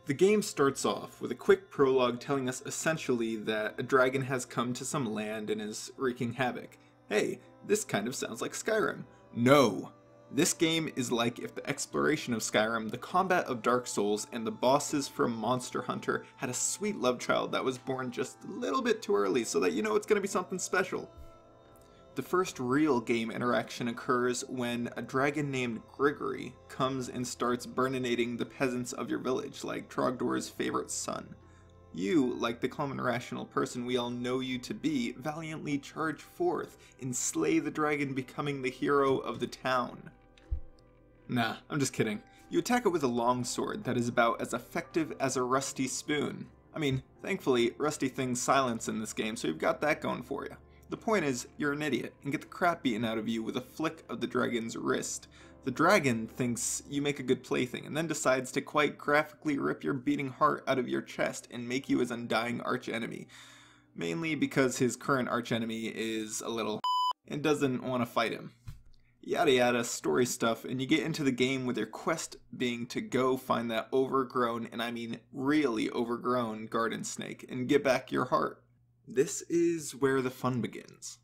The game starts off with a quick prologue telling us essentially that a dragon has come to some land and is wreaking havoc. Hey, this kind of sounds like Skyrim. No! This game is like if the exploration of Skyrim, the combat of Dark Souls, and the bosses from Monster Hunter had a sweet love child that was born just a little bit too early so that you know it's going to be something special. The first real game interaction occurs when a dragon named Grigory comes and starts burninating the peasants of your village, like Trogdor's favorite son. You, like the calm and rational person we all know you to be, valiantly charge forth and slay the dragon, becoming the hero of the town. Nah, I'm just kidding. You attack it with a longsword that is about as effective as a rusty spoon. I mean, thankfully, rusty things silence in this game, so you've got that going for you. The point is, you're an idiot, and get the crap beaten out of you with a flick of the dragon's wrist. The dragon thinks you make a good plaything, and then decides to quite graphically rip your beating heart out of your chest and make you his undying archenemy. Mainly because his current archenemy is a little and doesn't want to fight him. Yada yada, story stuff, and you get into the game with your quest being to go find that overgrown, and I mean really overgrown, garden snake, and get back your heart. This is where the fun begins.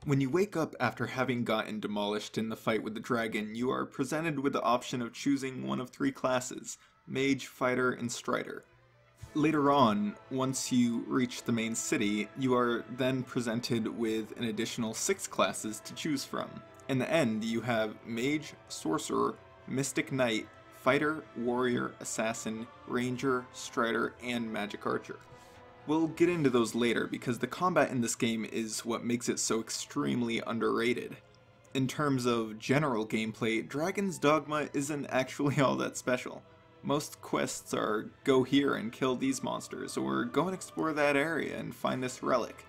When you wake up after having gotten demolished in the fight with the dragon, you are presented with the option of choosing one of three classes: Mage, Fighter, and Strider. Later on, once you reach the main city, you are then presented with an additional 6 classes to choose from. In the end, you have Mage, Sorcerer, Mystic Knight, Fighter, Warrior, Assassin, Ranger, Strider, and Magic Archer. We'll get into those later because the combat in this game is what makes it so extremely underrated. In terms of general gameplay, Dragon's Dogma isn't actually all that special. Most quests are go here and kill these monsters, or go and explore that area and find this relic.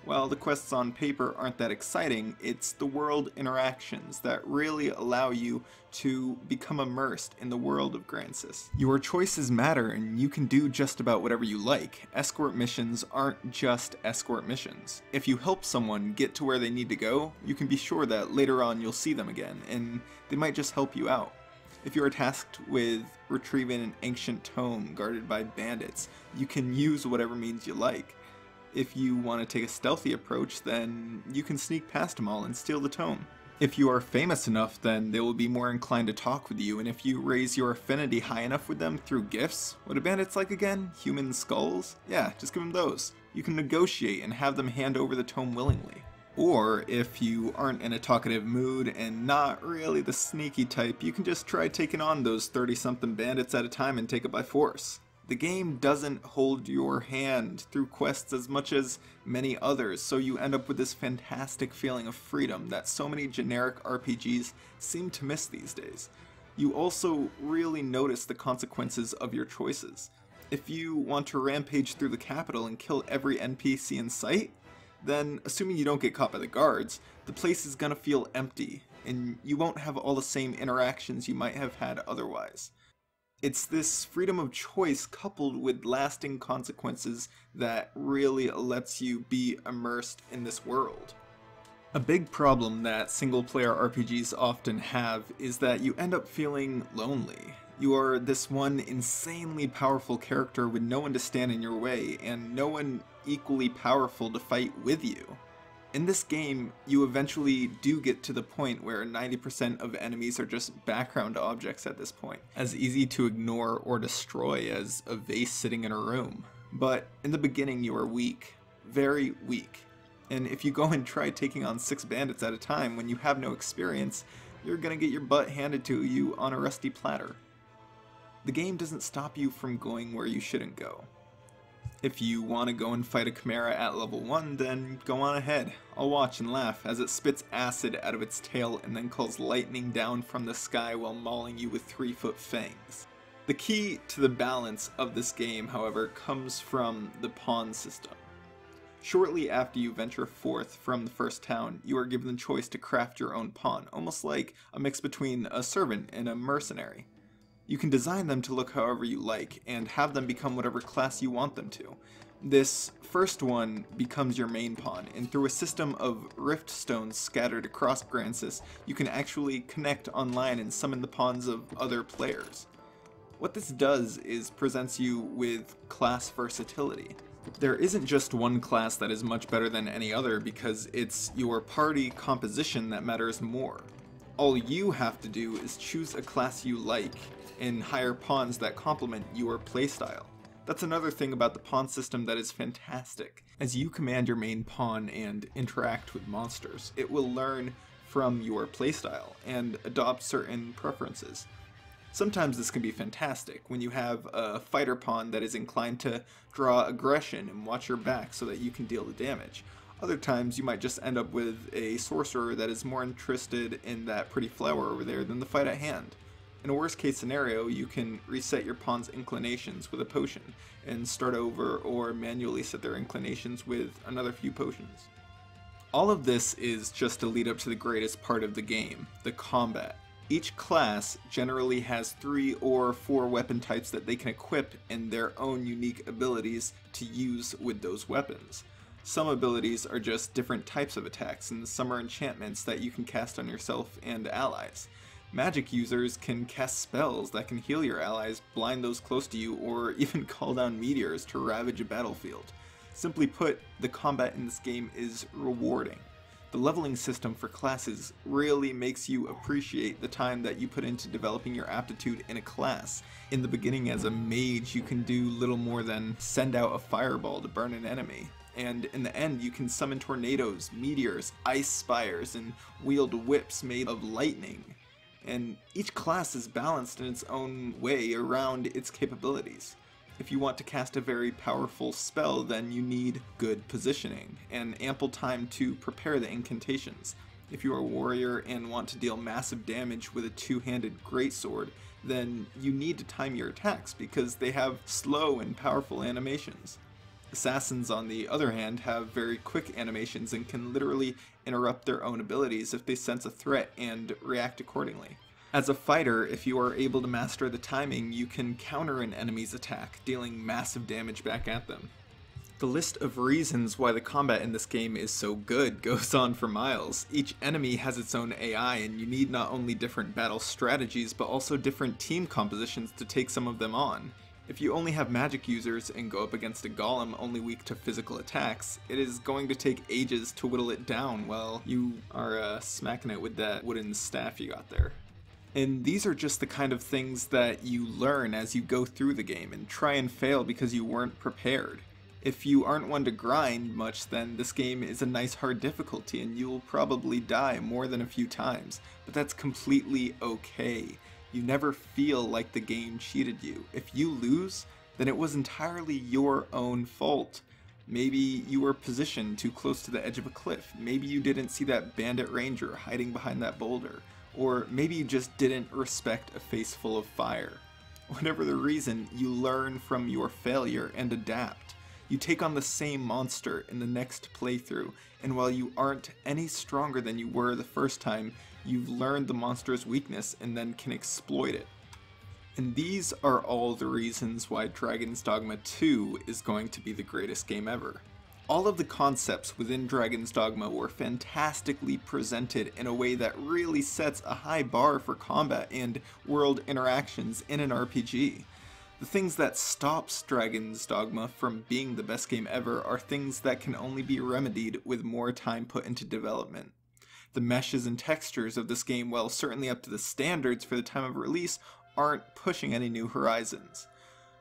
While the quests on paper aren't that exciting, it's the world interactions that really allow you to become immersed in the world of Gransys. Your choices matter and you can do just about whatever you like. Escort missions aren't just escort missions. If you help someone get to where they need to go, you can be sure that later on you'll see them again, and they might just help you out. If you are tasked with retrieving an ancient tome guarded by bandits, you can use whatever means you like. If you want to take a stealthy approach, then you can sneak past them all and steal the tome. If you are famous enough, then they will be more inclined to talk with you, and if you raise your affinity high enough with them through gifts, what do bandits like again? Human skulls? Yeah, just give them those. You can negotiate and have them hand over the tome willingly. Or, if you aren't in a talkative mood and not really the sneaky type, you can just try taking on those 30-something bandits at a time and take it by force. The game doesn't hold your hand through quests as much as many others, so you end up with this fantastic feeling of freedom that so many generic RPGs seem to miss these days. You also really notice the consequences of your choices. If you want to rampage through the capital and kill every NPC in sight, then, assuming you don't get caught by the guards, the place is gonna feel empty, and you won't have all the same interactions you might have had otherwise. It's this freedom of choice coupled with lasting consequences that really lets you be immersed in this world. A big problem that single-player RPGs often have is that you end up feeling lonely. You are this one insanely powerful character with no one to stand in your way, and no one equally powerful to fight with you. In this game, you eventually do get to the point where 90% of enemies are just background objects at this point, as easy to ignore or destroy as a vase sitting in a room. But in the beginning you are weak, very weak, and if you go and try taking on 6 bandits at a time when you have no experience, you're gonna get your butt handed to you on a rusty platter. The game doesn't stop you from going where you shouldn't go. If you want to go and fight a chimera at level 1, then go on ahead. I'll watch and laugh as it spits acid out of its tail and then calls lightning down from the sky while mauling you with 3-foot fangs. The key to the balance of this game, however, comes from the pawn system. Shortly after you venture forth from the first town, you are given the choice to craft your own pawn, almost like a mix between a servant and a mercenary. You can design them to look however you like, and have them become whatever class you want them to. This first one becomes your main pawn, and through a system of rift stones scattered across Grancis, you can actually connect online and summon the pawns of other players. What this does is presents you with class versatility. There isn't just one class that is much better than any other, because it's your party composition that matters more. All you have to do is choose a class you like and hire pawns that complement your playstyle. That's another thing about the pawn system that is fantastic. As you command your main pawn and interact with monsters, it will learn from your playstyle and adopt certain preferences. Sometimes this can be fantastic when you have a fighter pawn that is inclined to draw aggression and watch your back so that you can deal the damage. Other times you might just end up with a sorcerer that is more interested in that pretty flower over there than the fight at hand. In a worst case scenario, you can reset your pawn's inclinations with a potion and start over, or manually set their inclinations with another few potions. All of this is just to lead up to the greatest part of the game, the combat. Each class generally has 3 or 4 weapon types that they can equip and their own unique abilities to use with those weapons. Some abilities are just different types of attacks, and some are enchantments that you can cast on yourself and allies. Magic users can cast spells that can heal your allies, blind those close to you, or even call down meteors to ravage a battlefield. Simply put, the combat in this game is rewarding. The leveling system for classes really makes you appreciate the time that you put into developing your aptitude in a class. In the beginning, as a mage, you can do little more than send out a fireball to burn an enemy. And in the end, you can summon tornadoes, meteors, ice spires, and wield whips made of lightning. And each class is balanced in its own way around its capabilities. If you want to cast a very powerful spell, then you need good positioning and ample time to prepare the incantations. If you are a warrior and want to deal massive damage with a two-handed greatsword, then you need to time your attacks because they have slow and powerful animations. Assassins, on the other hand, have very quick animations and can literally interrupt their own abilities if they sense a threat and react accordingly. As a fighter, if you are able to master the timing, you can counter an enemy's attack, dealing massive damage back at them. The list of reasons why the combat in this game is so good goes on for miles. Each enemy has its own AI, and you need not only different battle strategies, but also different team compositions to take some of them on. If you only have magic users and go up against a golem only weak to physical attacks, it is going to take ages to whittle it down while you are smacking it with that wooden staff you got there. And these are just the kind of things that you learn as you go through the game and try and fail because you weren't prepared. If you aren't one to grind much, then this game is a nice hard difficulty and you'll probably die more than a few times, but that's completely okay. You never feel like the game cheated you. If you lose, then it was entirely your own fault. Maybe you were positioned too close to the edge of a cliff. Maybe you didn't see that bandit ranger hiding behind that boulder. Or maybe you just didn't respect a face full of fire. Whatever the reason, you learn from your failure and adapt. You take on the same monster in the next playthrough, and while you aren't any stronger than you were the first time, you've learned the monster's weakness and then can exploit it. And these are all the reasons why Dragon's Dogma 2 is going to be the greatest game ever. All of the concepts within Dragon's Dogma were fantastically presented in a way that really sets a high bar for combat and world interactions in an RPG. The things that stops Dragon's Dogma from being the best game ever are things that can only be remedied with more time put into development. The meshes and textures of this game, while certainly up to the standards for the time of release, aren't pushing any new horizons.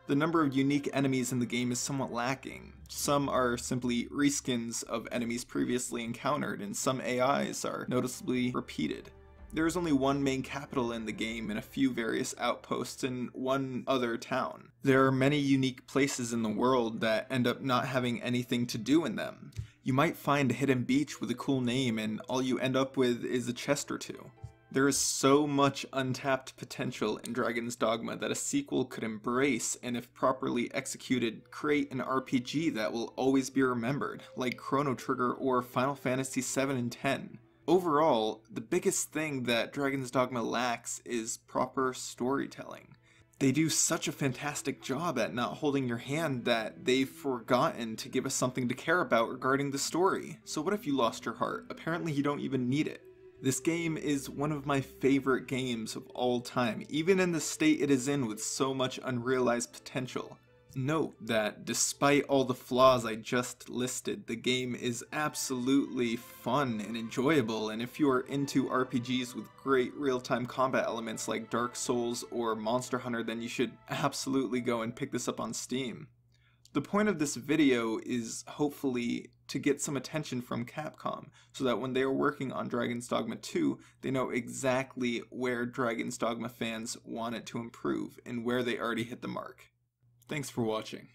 The number of unique enemies in the game is somewhat lacking. Some are simply reskins of enemies previously encountered, and some AIs are noticeably repeated. There is only one main capital in the game and a few various outposts in one other town. There are many unique places in the world that end up not having anything to do in them. You might find a hidden beach with a cool name and all you end up with is a chest or two. There is so much untapped potential in Dragon's Dogma that a sequel could embrace, and if properly executed, create an RPG that will always be remembered, like Chrono Trigger or Final Fantasy VII and X. Overall, the biggest thing that Dragon's Dogma lacks is proper storytelling. They do such a fantastic job at not holding your hand that they've forgotten to give us something to care about regarding the story. So what if you lost your heart? Apparently you don't even need it. This game is one of my favorite games of all time, even in the state it is in with so much unrealized potential. Note that despite all the flaws I just listed, the game is absolutely fun and enjoyable, and if you are into RPGs with great real-time combat elements like Dark Souls or Monster Hunter, then you should absolutely go and pick this up on Steam. The point of this video is hopefully to get some attention from Capcom, so that when they are working on Dragon's Dogma 2, they know exactly where Dragon's Dogma fans want it to improve, and where they already hit the mark. Thanks for watching.